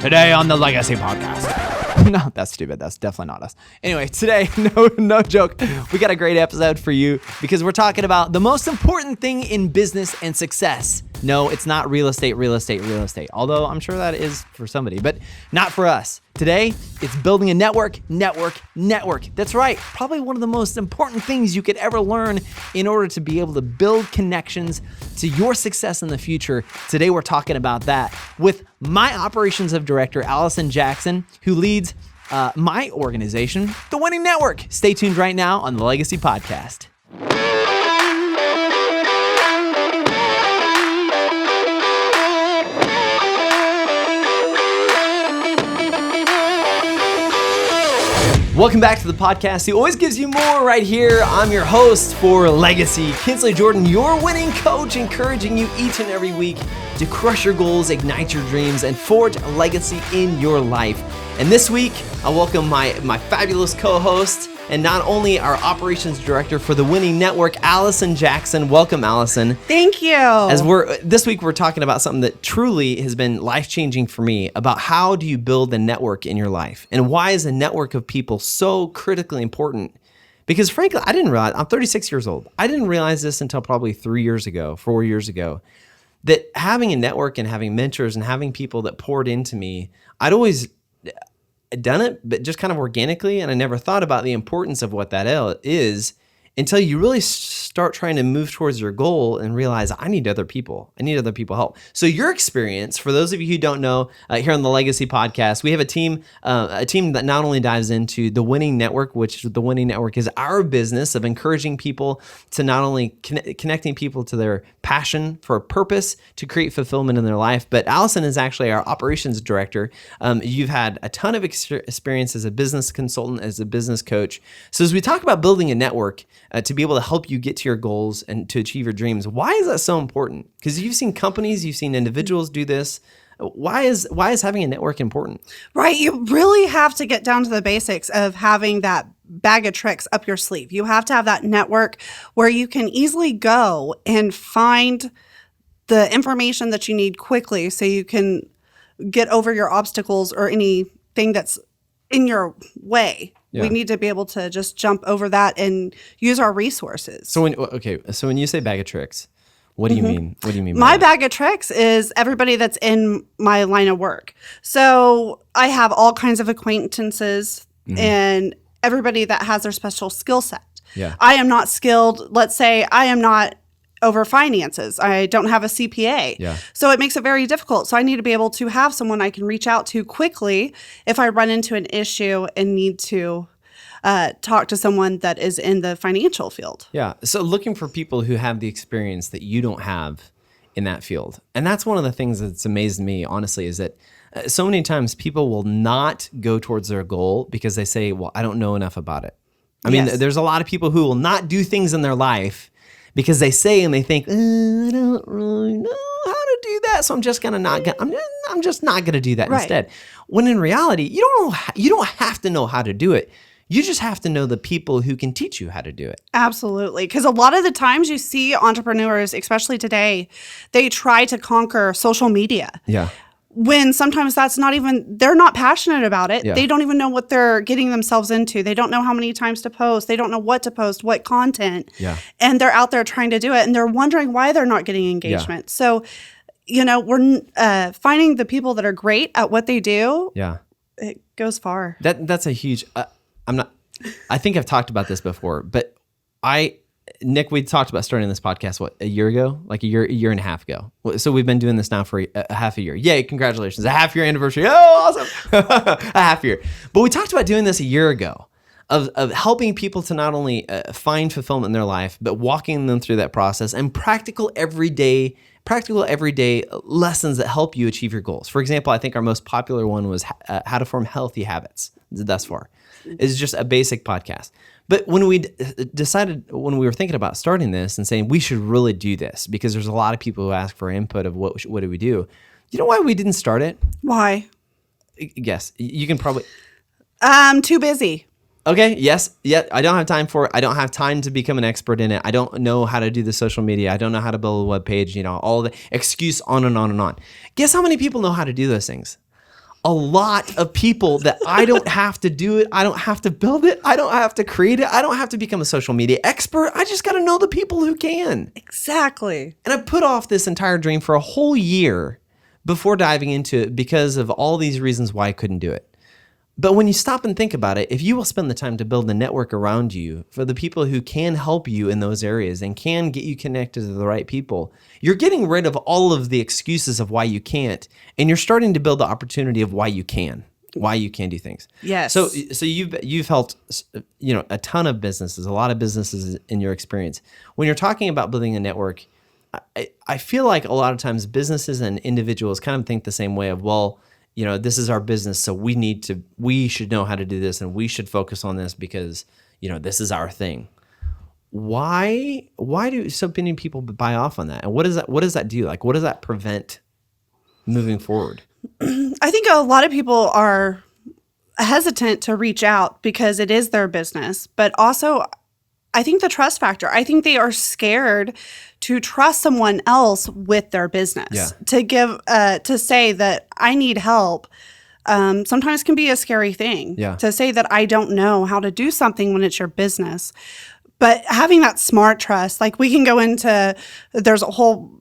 Today on the Legacy Podcast. No, that's stupid. That's definitely not us. Anyway, today, no joke. We got a great episode for you because we're talking about the most important thing in business and success. No, it's not real estate. Although I'm sure that is for somebody, but not for us. Today, it's building a network. That's right. Probably one of the most important things you could ever learn in order to be able to build connections to your success in the future. Today, we're talking about that with my operations director, Allison Jackson, who leads my organization, The Winning Network. Stay tuned right now on the Legacy Podcast. Welcome back to the podcast. He always gives you more right here. I'm your host for Legacy, Kinsley Jordan, your winning coach, encouraging you each and every week to crush your goals, ignite your dreams, and forge a legacy in your life. And this week, I welcome my fabulous co-host and not only our operations director for the Winning Network, Allison Jackson. Welcome, Allison. Thank you. This week we're talking about something that truly has been life-changing for me, about how do you build a network in your life, and why is a network of people so critically important? Because frankly, I didn't realize, I'm 36 years old. I didn't realize this until probably 4 years ago, that having a network and having mentors and having people that poured into me, I'd always done it, but just kind of organically, and I never thought about the importance of what that is until you really start trying to move towards your goal and realize, I need other people help. So your experience, for those of you who don't know, here on the Legacy Podcast, we have a team that not only dives into the Winning Network, which the Winning Network is our business of encouraging people to not only connecting people to their passion for a purpose to create fulfillment in their life, but Allison is actually our operations director. You've had a ton of experience as a business consultant, as a business coach. So as we talk about building a network, to be able to help you get to your goals and to achieve your dreams. Why is that so important? Because you've seen companies, you've seen individuals do this. Why is having a network important? Right. You really have to get down to the basics of having that bag of tricks up your sleeve. You have to have that network where you can easily go and find the information that you need quickly so you can get over your obstacles or anything that's in your way. Yeah. We need to be able to just jump over that and use our resources. So when you say bag of tricks, what do you mean? What do you mean? My bag of tricks is everybody that's in my line of work. So I have all kinds of acquaintances and everybody that has their special skill set. Yeah. I am not skilled. Let's say I am not over finances. I don't have a CPA. Yeah. So it makes it very difficult. So I need to be able to have someone I can reach out to quickly if I run into an issue and need to talk to someone that is in the financial field. Yeah. So looking for people who have the experience that you don't have in that field. And that's one of the things that's amazed me, honestly, is that so many times people will not go towards their goal because they say, well, I don't know enough about it. I mean, there's a lot of people who will not do things in their life because they say and they think, I don't really know how to do that, so I'm just not gonna do that instead. When in reality, you don't have to know how to do it. You just have to know the people who can teach you how to do it. Absolutely. Because a lot of the times you see entrepreneurs, especially today, they try to conquer social media. Yeah. When sometimes they're not passionate about it. Yeah. They don't even know what they're getting themselves into. They don't know how many times to post. They don't know what to post, what content. Yeah. And they're out there trying to do it and they're wondering why they're not getting engagement. Yeah. So, we're finding the people that are great at what they do. Yeah. It goes far. That's a huge, I think I've talked about this before, but Nick, we talked about starting this podcast, a year ago? Like a year and a half ago. So we've been doing this now for a half a year. Yay, congratulations. A half year anniversary. Oh, awesome. A half year. But we talked about doing this a year ago of helping people to not only find fulfillment in their life, but walking them through that process and practical everyday lessons that help you achieve your goals. For example, I think our most popular one was how to form healthy habits thus far. It's just a basic podcast. But when we were thinking about starting this and saying we should really do this because there's a lot of people who ask for input of what do we do. You know why we didn't start it? Why? Guess. You can probably. I'm too busy. Okay. Yes. Yeah. I don't have time for it. I don't have time to become an expert in it. I don't know how to do the social media. I don't know how to build a web page. All the excuse on and on and on. Guess how many people know how to do those things? a lot of people that I don't have to do it. I don't have to build it. I don't have to create it. I don't have to become a social media expert. I just got to know the people who can. Exactly. And I put off this entire dream for a whole year before diving into it because of all these reasons why I couldn't do it. But when you stop and think about it, if you will spend the time to build a network around you for the people who can help you in those areas and can get you connected to the right people, you're getting rid of all of the excuses of why you can't, and you're starting to build the opportunity of why you can do things. Yes. So you've helped, a ton of businesses, a lot of businesses in your experience. When you're talking about building a network, I feel like a lot of times businesses and individuals kind of think the same way of, well, this is our business, so we should know how to do this, and we should focus on this because, this is our thing. Why do so many people buy off on that? And what does that do? Like, what does that prevent moving forward? I think a lot of people are hesitant to reach out because it is their business, but also I think the trust factor. I think they are scared to trust someone else with their business. Yeah. To say that I need help sometimes can be a scary thing. Yeah. To say that I don't know how to do something when it's your business. But having that smart trust, like we can go into, there's a whole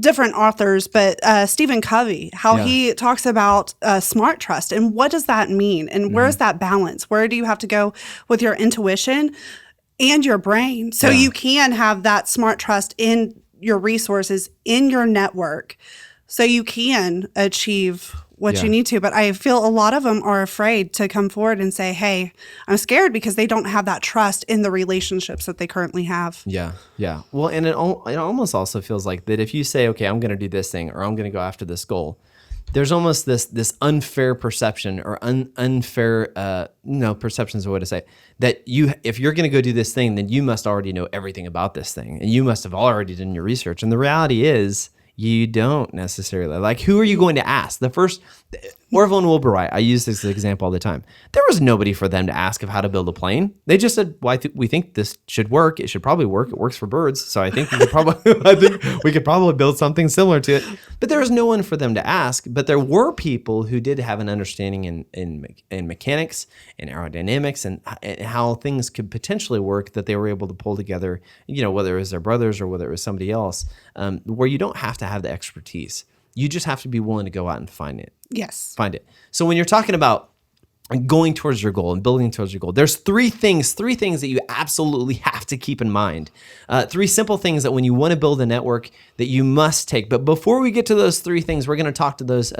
different authors, but Stephen Covey, how he talks about smart trust and what does that mean? And where's that balance? Where do you have to go with your intuition and your brain so you can have that smart trust in your resources, in your network, so you can achieve what you need to. But I feel a lot of them are afraid to come forward and say, hey, I'm scared because they don't have that trust in the relationships that they currently have. Yeah. Yeah. Well, and it almost also feels like that if you say, okay, I'm going to do this thing or I'm going to go after this goal, there's almost this unfair perception or unfair, perception is a way to say it, that if you're going to go do this thing, then you must already know everything about this thing and you must have already done your research. And the reality is you don't necessarily. Like, who are you going to ask? Orville and Wilbur Wright, I use this example all the time. There was nobody for them to ask of how to build a plane. They just said, well, we think this should work. It should probably work. It works for birds. So I think we could probably build something similar to it. But there was no one for them to ask. But there were people who did have an understanding in mechanics and aerodynamics and how things could potentially work that they were able to pull together, whether it was their brothers or whether it was somebody else, where you don't have to have the expertise. You just have to be willing to go out and find it. Yes. Find it. So when you're talking about going towards your goal and building towards your goal, there's three things that you absolutely have to keep in mind. Three simple things that when you want to build a network that you must take. But before we get to those three things, we're going to talk to those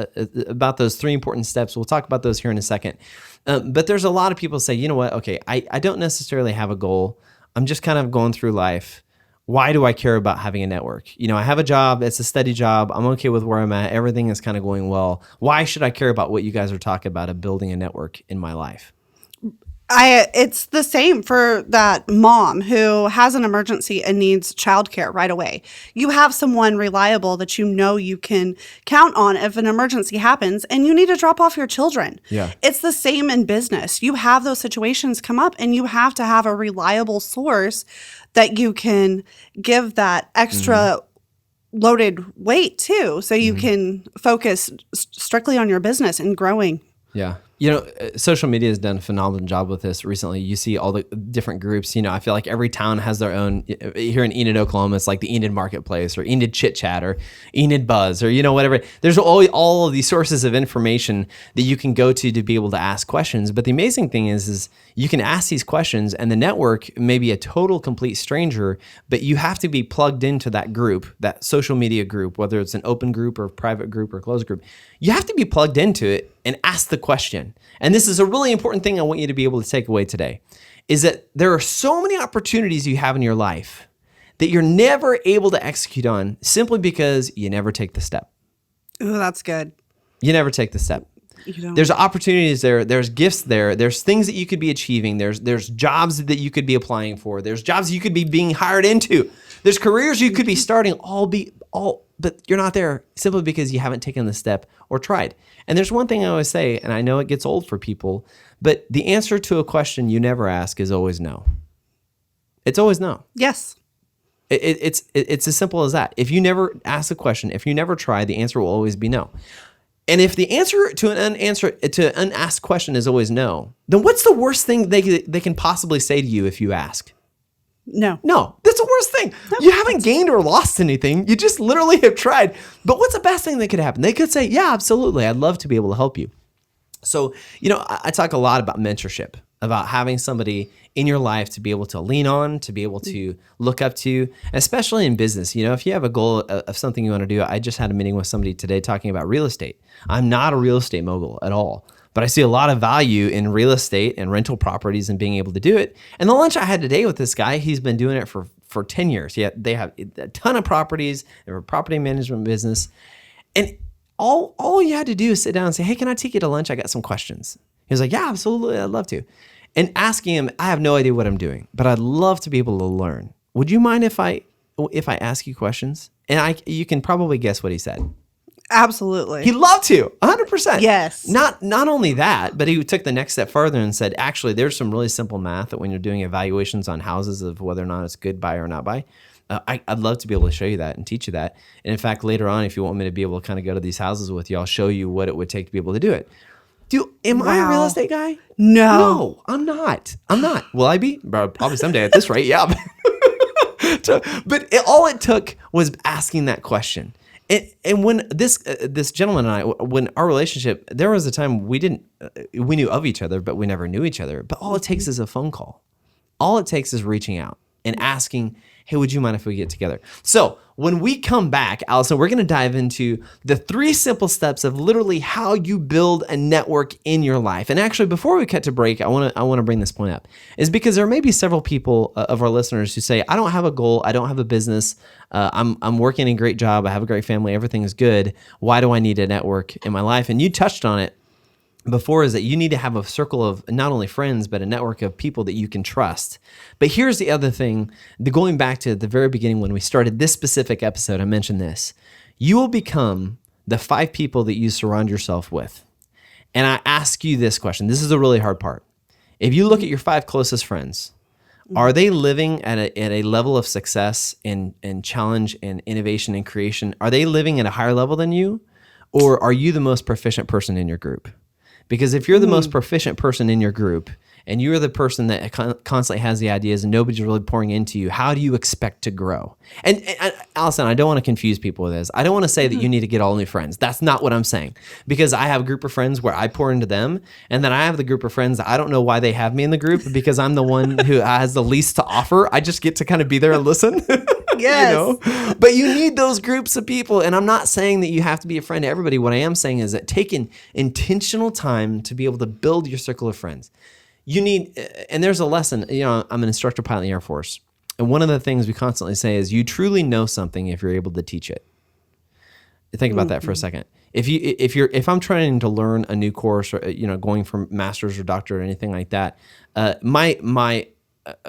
about those three important steps. We'll talk about those here in a second. But there's a lot of people say, you know what? Okay, I don't necessarily have a goal. I'm just kind of going through life. Why do I care about having a network? I have a job. It's a steady job. I'm okay with where I'm at. Everything is kind of going well. Why should I care about what you guys are talking about of building a network in my life? It's the same for that mom who has an emergency and needs childcare right away. You have someone reliable that you can count on if an emergency happens and you need to drop off your children. Yeah. It's the same in business. You have those situations come up and you have to have a reliable source that you can give that extra loaded weight to so you can focus strictly on your business and growing. Yeah. Social media has done a phenomenal job with this recently. You see all the different groups. I feel like every town has their own. Here in Enid, Oklahoma, it's like the Enid Marketplace or Enid Chit Chat or Enid Buzz or whatever. There's all of these sources of information that you can go to be able to ask questions. But the amazing thing is you can ask these questions and the network may be a total complete stranger, but you have to be plugged into that group, that social media group, whether it's an open group or private group or closed group. You have to be plugged into it and ask the question. And this is a really important thing I want you to be able to take away today, is that there are so many opportunities you have in your life that you're never able to execute on simply because you never take the step. Ooh, that's good. You never take the step. There's opportunities there. There's gifts there. There's things that you could be achieving. There's jobs that you could be applying for. There's jobs you could be being hired into. There's careers you could be starting but you're not there simply because you haven't taken the step or tried. And there's one thing I always say, and I know it gets old for people, but the answer to a question you never ask is always no. It's always no. Yes. It's as simple as that. If you never ask a question, if you never try, the answer will always be no. And if the answer to an unasked question is always no, then what's the worst thing they can possibly say to you if you ask? No. No, that's the worst thing. You haven't gained or lost anything. You just literally have tried. But what's the best thing that could happen? They could say, yeah, absolutely. I'd love to be able to help you. So, I talk a lot about mentorship, about having somebody in your life to be able to lean on, to be able to look up to, especially in business. If you have a goal of something you want to do, I just had a meeting with somebody today talking about real estate. I'm not a real estate mogul at all, but I see a lot of value in real estate and rental properties and being able to do it. And the lunch I had today with this guy, he's been doing it for 10 years. Yeah, they have a ton of properties. They're a property management business. And all you had to do is sit down and say, hey, can I take you to lunch? I got some questions. He was like, yeah, absolutely. I'd love to. And asking him, I have no idea what I'm doing, but I'd love to be able to learn. Would you mind if I ask you questions? And you can probably guess what he said. Absolutely. He'd love to, 100%. Yes. Not only that, but he took the next step further and said, actually, there's some really simple math that when you're doing evaluations on houses of whether or not it's good buy or not buy, I'd love to be able to show you that and teach you that. And in fact, later on, if you want me to be able to kind of go to these houses with you, I'll show you what it would take to be able to do it. Am I a real estate guy? No, I'm not. Will I be? Probably someday at this rate, yeah. But all it took was asking that question. And when this gentleman and I, when our relationship, there was a time we knew of each other, but we never knew each other. But all it takes is a phone call. All it takes is reaching out and asking, hey, would you mind if we get together? So when we come back, Allison, we're going to dive into the 3 simple steps of literally how you build a network in your life. And actually, before we cut to break, I want to bring this point up, is because there may be several people of our listeners who say, I don't have a goal, I don't have a business, I'm working a great job, I have a great family, everything is good. Why do I need a network in my life? And you touched on it before, is that you need to have a circle of not only friends, but a network of people that you can trust. But here's the other thing, going back to the very beginning when we started this specific episode, I mentioned this. You will become the 5 people that you surround yourself with. And I ask you this question. This is the really hard part. If you look at your 5 closest friends, are they living at a level of success and challenge and innovation and creation? Are they living at a higher level than you? Or are you the most proficient person in your group? Because if you're the most proficient person in your group and you're the person that constantly has the ideas and nobody's really pouring into you, how do you expect to grow? And Allison, I don't want to confuse people with this. I don't want to say that you need to get all new friends. That's not what I'm saying. Because I have a group of friends where I pour into them, and then I have the group of friends that I don't know why they have me in the group, because I'm the one who has the least to offer. I just get to kind of be there and listen. Yes. But you need those groups of people. And I'm not saying that you have to be a friend to everybody. What I am saying is that take an intentional time to be able to build your circle of friends. You need, and there's a lesson, I'm an instructor pilot in the Air Force. And one of the things we constantly say is you truly know something if you're able to teach it. Think about that for a second. If I'm trying to learn a new course, or going from master's or doctorate or anything like that, my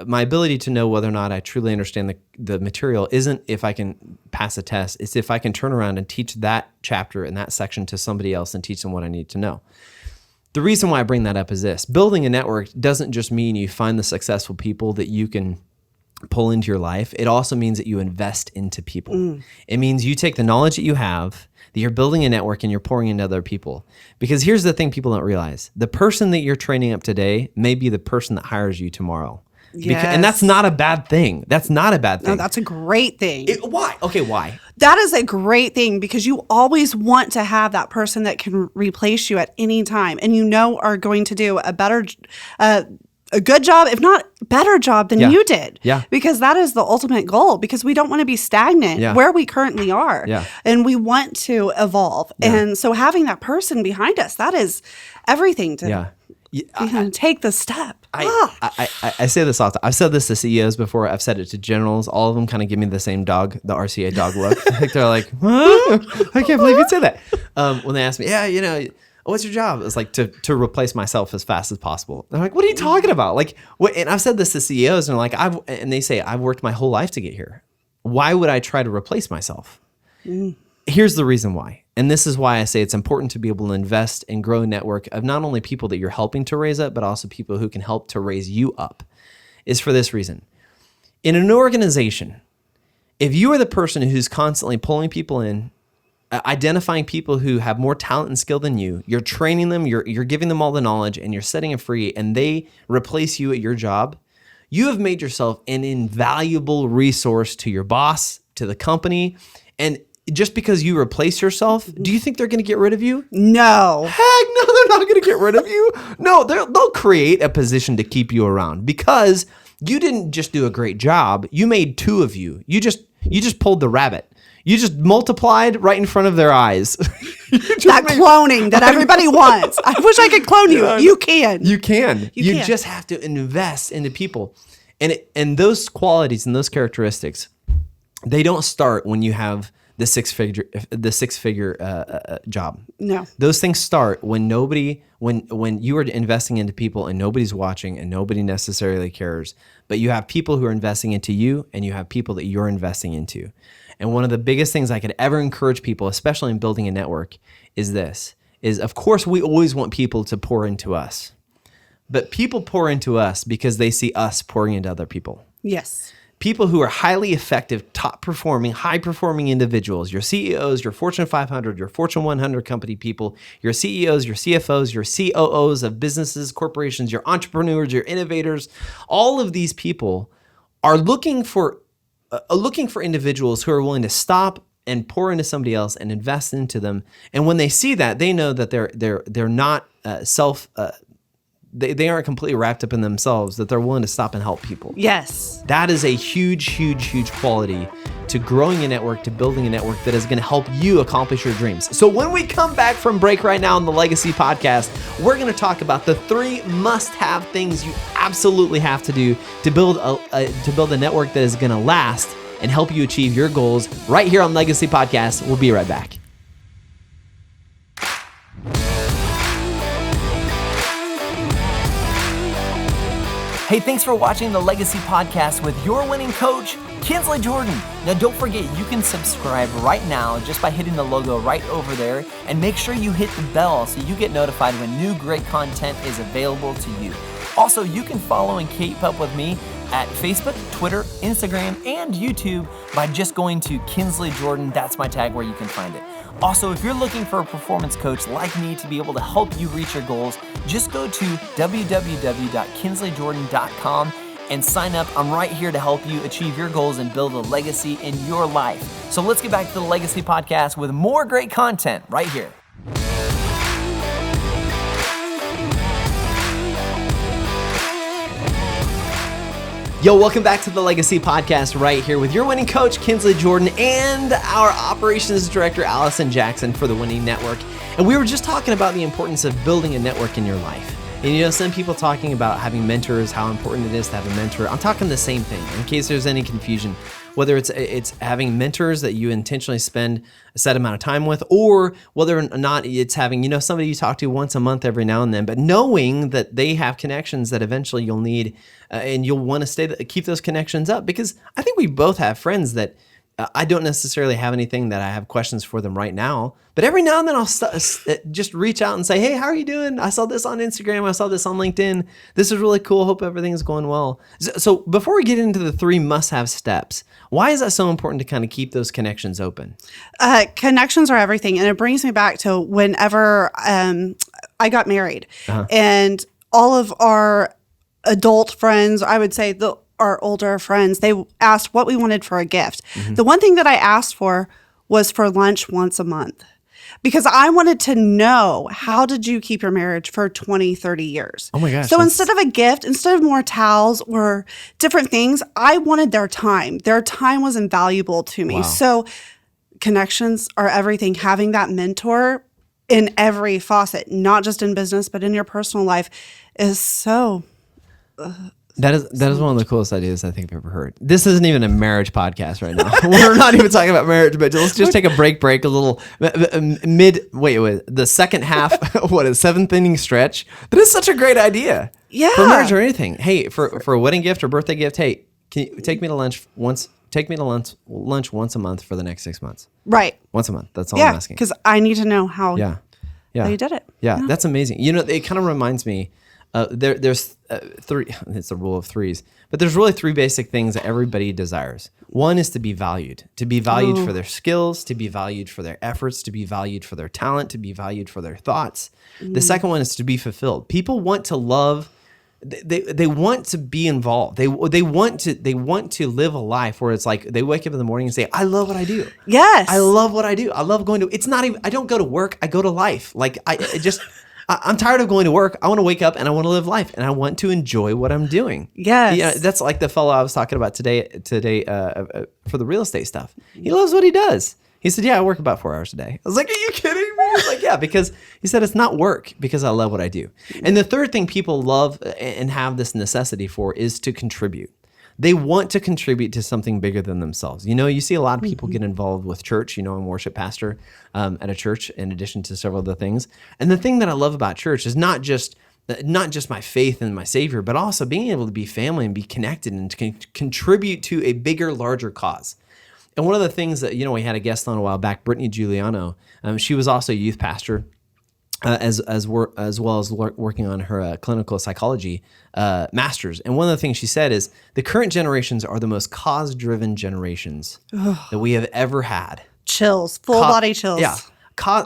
ability to know whether or not I truly understand the material isn't if I can pass a test. It's if I can turn around and teach that chapter and that section to somebody else and teach them what I need to know. The reason why I bring that up is this. Building a network doesn't just mean you find the successful people that you can pull into your life. It also means that you invest into people. It means you take the knowledge that you have, that you're building a network, and you're pouring into other people. Because here's the thing people don't realize. The person that you're training up today may be the person that hires you tomorrow. Yes. And that's not a bad thing. That's not a bad thing. No, that's a great thing. Why? Okay, why? That is a great thing, because you always want to have that person that can replace you at any time, and are going to do a better, a good job, if not better job than you did. Yeah. Because that is the ultimate goal, because we don't want to be stagnant where we currently are. Yeah. And we want to evolve. Yeah. And so having that person behind us, that is everything to take the step. I say this often. I've said this to CEOs before. I've said it to generals. All of them kind of give me the same dog, the RCA dog look. They're like, huh? I can't believe you said that. When they ask me, what's your job? It's like to replace myself as fast as possible. They're like, what are you talking about? Like, what? And I've said this to CEOs, and they're like, and they say, I've worked my whole life to get here. Why would I try to replace myself? Here's the reason why. And this is why I say it's important to be able to invest and grow a network of not only people that you're helping to raise up, but also people who can help to raise you up, is for this reason. In an organization, if you are the person who's constantly pulling people in identifying people who have more talent and skill than you. You're training them, you're giving them all the knowledge, and you're setting them free, and they replace you at your job. You have made yourself an invaluable resource to your boss, to the company. And just because you replace yourself, do you think they're going to get rid of you? No. Heck no, they're not going to get rid of you. No, they'll create a position to keep you around because you didn't just do a great job. You made two of you. You just pulled the rabbit. You just multiplied right in front of their eyes. That cloning that everybody wants. I wish I could clone you. You can. You can. You just have to invest into people. And those qualities and those characteristics, they don't start when you have the six figure job. No. Those things start when when you are investing into people and nobody's watching and nobody necessarily cares, but you have people who are investing into you and you have people that you're investing into. And one of the biggest things I could ever encourage people, especially in building a network, is of course we always want people to pour into us, but people pour into us because they see us pouring into other people. Yes. People who are highly effective, top performing, high performing individuals, your CEOs, your Fortune 500, your Fortune 100 company people, your CEOs, your CFOs, your COOs of businesses, corporations, your entrepreneurs, your innovators, all of these people are looking for individuals who are willing to stop and pour into somebody else and invest into them. And when they see that, they know that they're not they aren't completely wrapped up in themselves, that they're willing to stop and help people. Yes. That is a huge, huge, huge quality to growing a network, to building a network that is going to help you accomplish your dreams. So when we come back from break right now on the Legacy Podcast, we're going to talk about the 3 must-have things you absolutely have to do to build a network that is going to last and help you achieve your goals right here on Legacy Podcast. We'll be right back. Hey, thanks for watching the Legacy Podcast with your winning coach, Kinsley Jordan. Now, don't forget, you can subscribe right now just by hitting the logo right over there, and make sure you hit the bell so you get notified when new great content is available to you. Also, you can follow and keep up with me at Facebook, Twitter, Instagram, and YouTube by just going to Kinsley Jordan. That's my tag where you can find it. Also, if you're looking for a performance coach like me to be able to help you reach your goals, just go to www.kinsleyjordan.com and sign up. I'm right here to help you achieve your goals and build a legacy in your life. So let's get back to the Legacy Podcast with more great content right here. Yo, welcome back to the Legacy Podcast right here with your winning coach, Kinsley Jordan, and our operations director, Allison Jackson for the Winning Network. And we were just talking about the importance of building a network in your life. And some people talking about having mentors, how important it is to have a mentor. I'm talking the same thing in case there's any confusion. Whether it's having mentors that you intentionally spend a set amount of time with, or whether or not it's having, somebody you talk to once a month every now and then, but knowing that they have connections that eventually you'll need and you'll want to keep those connections up. Because I think we both have friends that I don't necessarily have anything that I have questions for them right now, but every now and then I'll just reach out and say, hey, how are you doing? I saw this on Instagram. I saw this on LinkedIn. This is really cool. Hope everything's going well. So before we get into the 3 must-have steps, why is that so important to kind of keep those connections open? Connections are everything. And it brings me back to whenever I got married and all of our adult friends, I would say our older friends, they asked what we wanted for a gift. Mm-hmm. The one thing that I asked for was for lunch once a month because I wanted to know, how did you keep your marriage for 20, 30 years? Oh my gosh. So instead of a gift, instead of more towels or different things, I wanted their time. Their time was invaluable to me. Wow. So connections are everything. Having that mentor in every facet, not just in business, but in your personal life is so... That is one of the coolest ideas I think I've ever heard. This isn't even a marriage podcast right now. We're not even talking about marriage, but let's just take a break, a little the second half, 7th inning stretch. That is such a great idea. Yeah. For marriage or anything. Hey, for a wedding gift or birthday gift, hey, can you take me to lunch once? Take me to lunch once a month for the next 6 months. Right. Once a month. That's all I'm asking. Because I need to know how you did it. Yeah, that's amazing. It kind of reminds me there's three. It's a rule of threes, but there's really three basic things that everybody desires. One is to be valued for their skills, to be valued for their efforts, to be valued for their talent, to be valued for their thoughts. The second one is to be fulfilled. People want to love. They want to be involved. They want to live a life where it's like they wake up in the morning and say, I love what I do. Yes. I love what I do. I love going to, it's not even, I don't go to work. I go to life. Like I'm tired of going to work. I want to wake up and I want to live life and I want to enjoy what I'm doing. Yes. Yeah. That's like the fellow I was talking about today for the real estate stuff. He loves what he does. He said, yeah, I work about 4 hours a day. I was like, are you kidding me? He's like, yeah, because he said, it's not work because I love what I do. And the third thing people love and have this necessity for is to contribute. They want to contribute to something bigger than themselves. You know, you see a lot of people get involved with church. You know, I'm a worship pastor at a church in addition to several other things. And the thing that I love about church is not just my faith in my Savior, but also being able to be family and be connected and to contribute to a bigger, larger cause. And one of the things that, you know, we had a guest on a while back, Brittany Giuliano. She was also a youth pastor, as well as working on her clinical psychology master's. And one of the things she said is the current generations are the most cause-driven generations that we have ever had. Chills, full body chills. Yeah.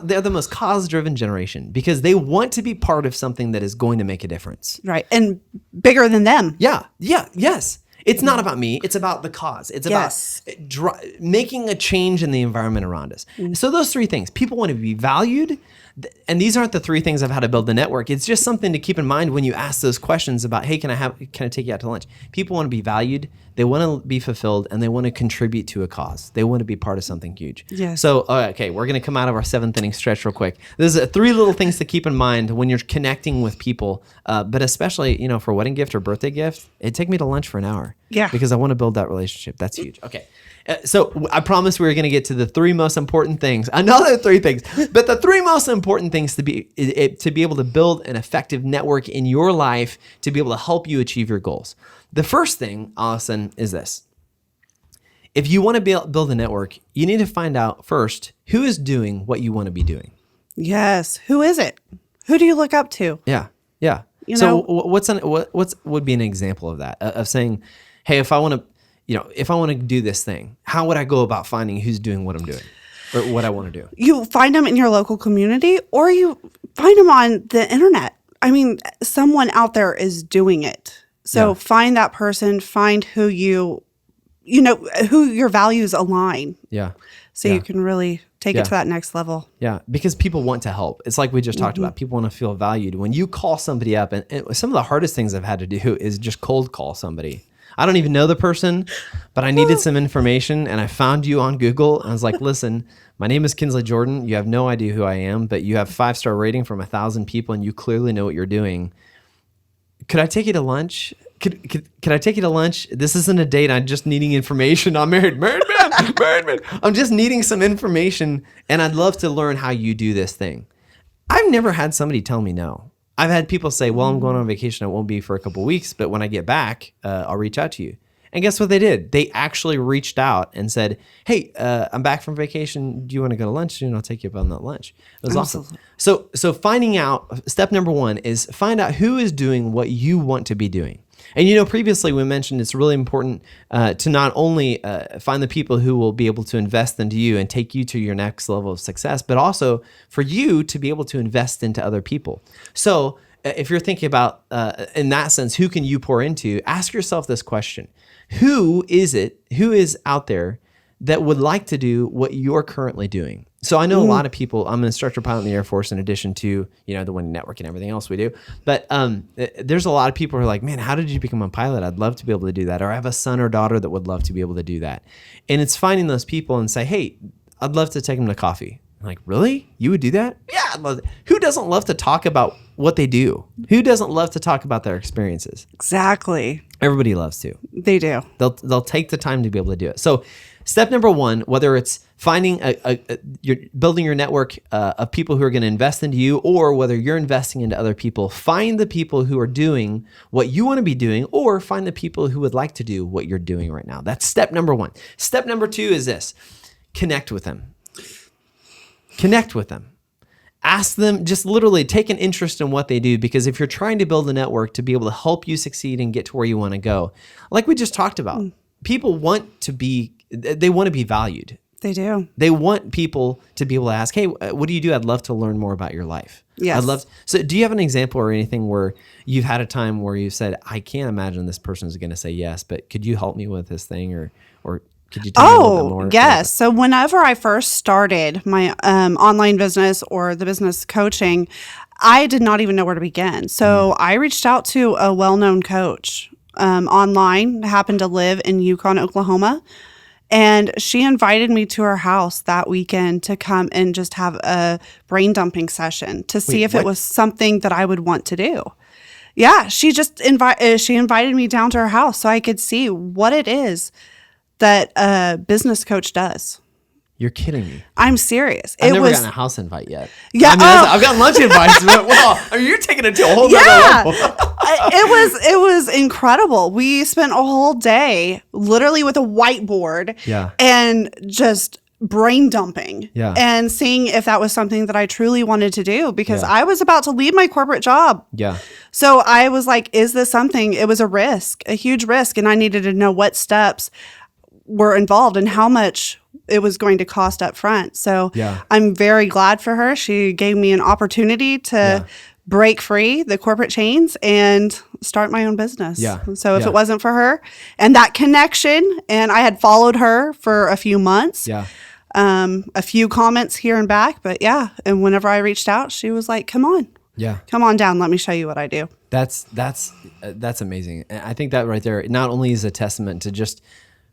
They're the most cause-driven generation because they want to be part of something that is going to make a difference. Right. And bigger than them. Yeah. Yes. It's not about me. It's about the cause. It's about making a change in the environment around us. So those three things, people want to be valued. And these aren't the three things of how to build the network. It's just something to keep in mind when you ask those questions about, hey, can I take you out to lunch? People want to be valued. They want to be fulfilled and they want to contribute to a cause. They want to be part of something huge. Yes. So, okay, we're going to come out of our 7th inning stretch real quick. There's three little things to keep in mind when you're connecting with people, but especially, you know, for a wedding gift or birthday gift, it'd take me to lunch for an hour. Yeah. Because I want to build that relationship. That's huge. Okay. So I promised we were going to get to the three most important things. Another three things, but the three most important things to be able to build an effective network in your life to be able to help you achieve your goals. The first thing, Allison, is this. If you want to build a network, you need to find out first who is doing what you want to be doing. Yes. Who is it? Who do you look up to? Yeah. You so know? what would be an example of that? Of saying, hey, if I want to do this thing, how would I go about finding who's doing what I'm doing or what I want to do? You find them in your local community or you find them on the internet. I mean, someone out there is doing it. So find that person, find who who your values align. Yeah. So you can really take it to that next level. Yeah, because people want to help. It's like we just talked about. People want to feel valued. When you call somebody up, and some of the hardest things I've had to do is just cold call somebody. I don't even know the person, but I needed some information, and I found you on Google. And I was like, listen, my name is Kinsley Jordan. You have no idea who I am, but you have 5-star rating from 1,000 people, and you clearly know what you're doing. Could I take you to lunch? Could I take you to lunch? This isn't a date. I'm just needing information. I'm married man. I'm just needing some information, and I'd love to learn how you do this thing. I've never had somebody tell me no. I've had people say, well, I'm going on vacation. It won't be for a couple of weeks, but when I get back, I'll reach out to you. And guess what they did? They actually reached out and said, hey, I'm back from vacation. Do you want to go to lunch? And I'll take you up on that lunch. It was awesome. So finding out, step number one is find out who is doing what you want to be doing. And, you know, previously we mentioned it's really important to not only find the people who will be able to invest into you and take you to your next level of success, but also for you to be able to invest into other people. So if you're thinking about, in that sense, who can you pour into, ask yourself this question. Who is out there that would like to do what you're currently doing? So I know a lot of people. I'm an instructor pilot in the Air Force in addition to, you know, the Winning Network and everything else we do. But there's a lot of people who are like, man, how did you become a pilot? I'd love to be able to do that. Or I have a son or daughter that would love to be able to do that. And it's finding those people and say, hey, I'd love to take them to coffee. I'm like, really? You would do that? Yeah, I'd love it. Who doesn't love to talk about what they do? Who doesn't love to talk about their experiences? Exactly. Everybody loves to. They do. They'll take the time to be able to do it. So step number one, whether it's finding you're building your network of people who are going to invest into you, or whether you're investing into other people, find the people who are doing what you want to be doing, or find the people who would like to do what you're doing right now. That's step number one. Step number two is this: connect with them. Connect with them. Ask them, just literally take an interest in what they do, because if you're trying to build a network to be able to help you succeed and get to where you want to go, like we just talked about, people want to be valued. They do. They want people to be able to ask, hey, what do you do? I'd love to learn more about your life. Yes. So do you have an example or anything where you've had a time where you said, I can't imagine this person is going to say yes, but could you help me with this thing? Or could you tell me a little bit more? Yes. So whenever I first started my online business or the business coaching, I did not even know where to begin. So I reached out to a well-known coach online, happened to live in Yukon, Oklahoma. And she invited me to her house that weekend to come and just have a brain dumping session to see if it was something that I would want to do. Yeah, she invited me down to her house so I could see what it is that a business coach does. You're kidding me. I'm serious. I've never gotten a house invite yet. Yeah, I've gotten lunch invites, but wow, you're taking it to a whole nother level. It was incredible. We spent a whole day literally with a whiteboard and just brain dumping and seeing if that was something that I truly wanted to do, because I was about to leave my corporate job. Yeah. So I was like, is this something? It was a huge risk, and I needed to know what steps were involved and how much it was going to cost up front. So I'm very glad for her. She gave me an opportunity to break free the corporate chains and start my own business. Yeah. So if it wasn't for her and that connection, and I had followed her for a few months, a few comments here and back, but and whenever I reached out, she was like, come on down. Let me show you what I do. That's amazing. And I think that right there not only is a testament to just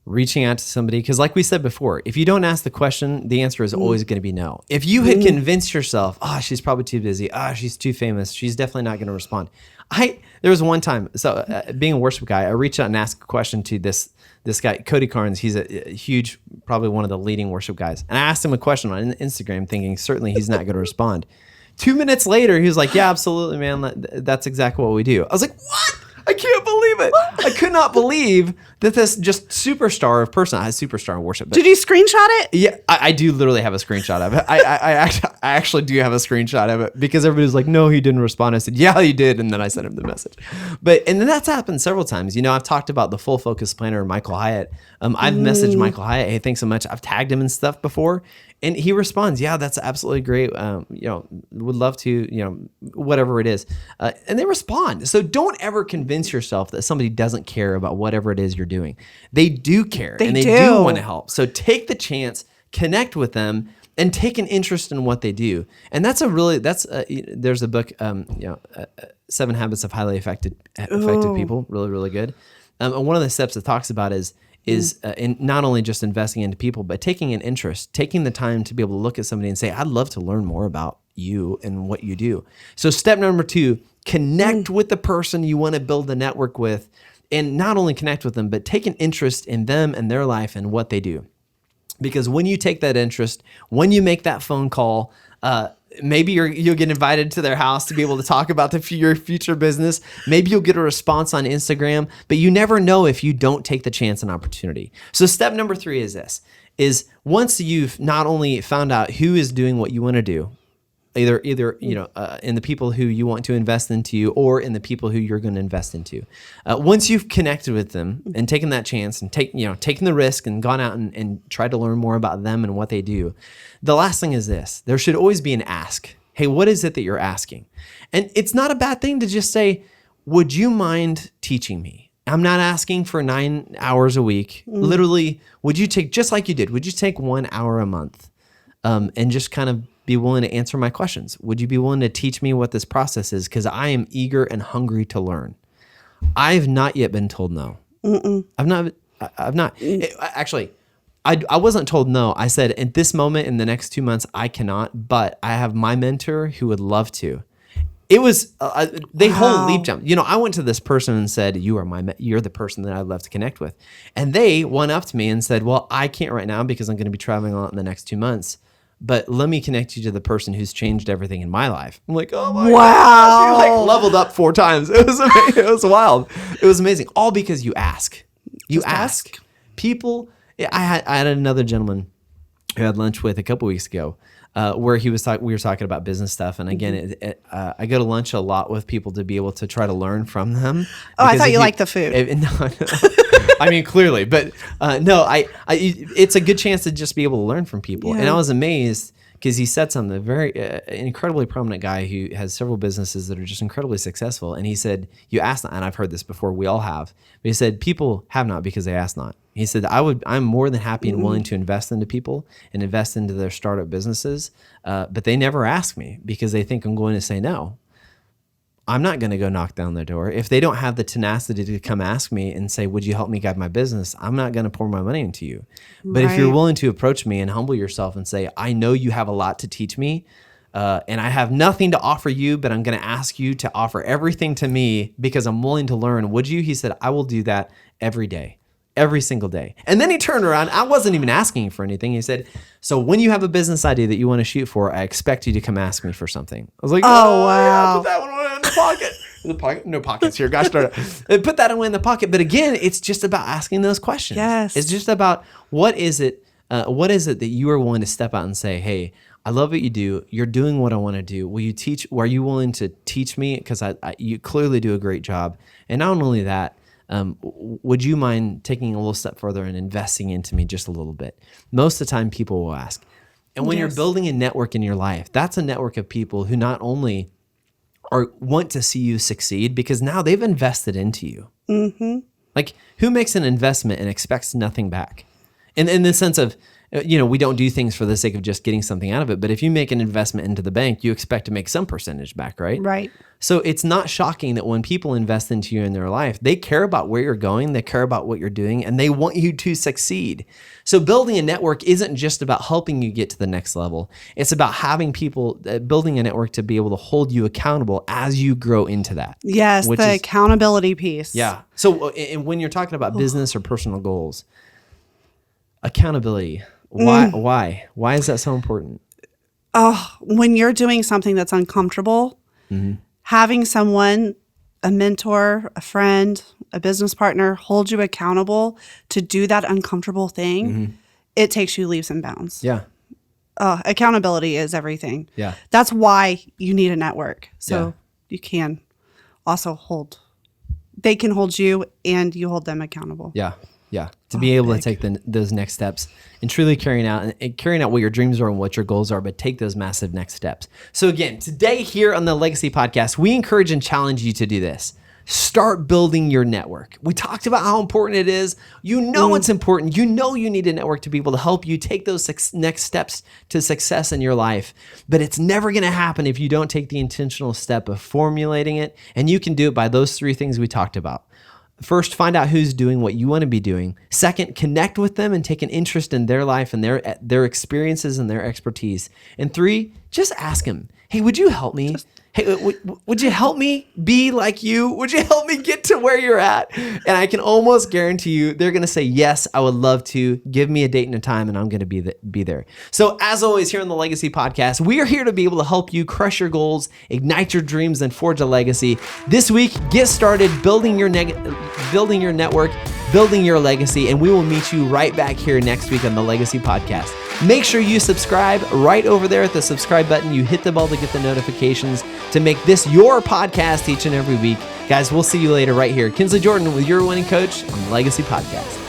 reaching out to somebody, because like we said before, if you don't ask the question, the answer is always going to be no. If you had convinced yourself, she's probably too busy, she's too famous, she's definitely not going to respond. There was one time, so being a worship guy, I reached out and asked a question to this guy, Cody Carnes. He's a huge, probably one of the leading worship guys. And I asked him a question on Instagram thinking certainly he's not going to respond. 2 minutes later, he was like, yeah, absolutely, man. That's exactly what we do. I was like, what? I can't believe it. I could not believe that this just superstar of person, I had superstar worship. Did you screenshot it? Yeah, I do literally have a screenshot of it. I actually do have a screenshot of it, because everybody's like, no, he didn't respond. I said, yeah, he did. And then I sent him the message. And then that's happened several times. You know, I've talked about the full focus planner, Michael Hyatt. I've messaged Michael Hyatt, hey, thanks so much. I've tagged him and stuff before. And he responds, yeah, that's absolutely great. Would love to, whatever it is. And they respond. So don't ever convince yourself that somebody doesn't care about whatever it is you're doing. They do care, and they do want to help. So take the chance, connect with them, and take an interest in what they do. And there's a book, 7 Habits of Highly Effective People, really, really good. And one of the steps it talks about is in not only just investing into people, but taking an interest, taking the time to be able to look at somebody and say, I'd love to learn more about you and what you do. So step number 2, connect with the person you want to build the network with, and not only connect with them, but take an interest in them and their life and what they do. Because when you take that interest, when you make that phone call, maybe you'll get invited to their house to be able to talk about your future business. Maybe you'll get a response on Instagram, but you never know if you don't take the chance and opportunity. So step number 3 is this, is once you've not only found out who is doing what you want to do, either in the people who you want to invest into or in the people who you're going to invest into. Once you've connected with them and taken that chance and taken the risk and gone out and tried to learn more about them and what they do, the last thing is this. There should always be an ask. Hey, what is it that you're asking? And it's not a bad thing to just say, would you mind teaching me? I'm not asking for 9 hours a week. Literally, would you take, just like you did, would you take 1 hour a month and just kind of be willing to answer my questions? Would you be willing to teach me what this process is? Because I am eager and hungry to learn. I've not yet been told no. I've not. Actually, I wasn't told no. I said, at this moment in the next 2 months, I cannot, but I have my mentor who would love to. It was, whole leap jump. I went to this person and said, you're the person that I'd love to connect with. And they went up to me and said, well, I can't right now because I'm going to be traveling a lot in the next 2 months. But let me connect you to the person who's changed everything in my life. I'm like, oh my gosh, you leveled up 4 times. It was amazing. It was wild. It was amazing. All because you ask. You ask. People. I had another gentleman who I had lunch with a couple weeks ago. where we were talking about business stuff. And again, I go to lunch a lot with people to be able to try to learn from them. Oh, I thought you liked the food. No, I mean, clearly, but no, it's a good chance to just be able to learn from people. Yeah. And I was amazed because he said something, a very incredibly prominent guy who has several businesses that are just incredibly successful. And he said, you ask not, and I've heard this before, we all have, but he said, people have not because they ask not. He said, I'm more than happy and willing to invest into people and invest into their startup businesses, but they never ask me because they think I'm going to say no. I'm not going to go knock down their door. If they don't have the tenacity to come ask me and say, would you help me guide my business? I'm not going to pour my money into you. But if you're willing to approach me and humble yourself and say, I know you have a lot to teach me, and I have nothing to offer you, but I'm going to ask you to offer everything to me because I'm willing to learn. Would you? He said, I will do that every day. Every single day. And then he turned around. I wasn't even asking for anything. He said, so when you have a business idea that you want to shoot for, I expect you to come ask me for something. I was like, oh wow. Yeah, put that one in the pocket. No pockets here. Gosh darn it. Put that away in the pocket. But again, it's just about asking those questions. Yes. It's just about what is it that you are willing to step out and say, hey, I love what you do. You're doing what I want to do. Will you teach? Are you willing to teach me? Because you clearly do a great job. And not only that, would you mind taking a little step further and investing into me just a little bit? Most of the time people will ask. And when you're building a network in your life, that's a network of people who not only want to see you succeed because now they've invested into you. Mm-hmm. Like who makes an investment and expects nothing back? In the sense of, we don't do things for the sake of just getting something out of it. But if you make an investment into the bank, you expect to make some percentage back, right? Right. So it's not shocking that when people invest into you in their life, they care about where you're going, they care about what you're doing, and they want you to succeed. So building a network isn't just about helping you get to the next level. It's about having people, building a network to be able to hold you accountable as you grow into that. Yes, the accountability piece. Yeah. So when you're talking about business or personal goals, accountability. Why is that so important? Oh, when you're doing something that's uncomfortable, having someone, a mentor, a friend, a business partner, hold you accountable to do that uncomfortable thing, it takes you leaps and bounds. Yeah. Accountability is everything. Yeah. That's why you need a network. So you can also they can hold you and you hold them accountable. Yeah. Yeah, to be able to take those next steps and truly carrying out what your dreams are and what your goals are, but take those massive next steps. So again, today here on the Legacy Podcast, we encourage and challenge you to do this. Start building your network. We talked about how important it is. You know it's important. You know you need a network to be able to help you take those next steps to success in your life. But it's never going to happen if you don't take the intentional step of formulating it. And you can do it by those three things we talked about. First, find out who's doing what you want to be doing. Second, connect with them and take an interest in their life and their experiences and their expertise. And three, just ask them, hey, would you help me? Hey, would you help me be like you? Would you help me get to where you're at? And I can almost guarantee you they're going to say, yes, I would love to. Give me a date and a time, and I'm going to be there. So as always, here on the Legacy Podcast, we are here to be able to help you crush your goals, ignite your dreams, and forge a legacy. This week, get started building your network, building your legacy, and we will meet you right back here next week on the Legacy Podcast. Make sure you subscribe right over there at the subscribe button. You hit the bell to get the notifications to make this your podcast each and every week. Guys, we'll see you later right here. Kinsley Jordan with your winning coach on the Legacy Podcast.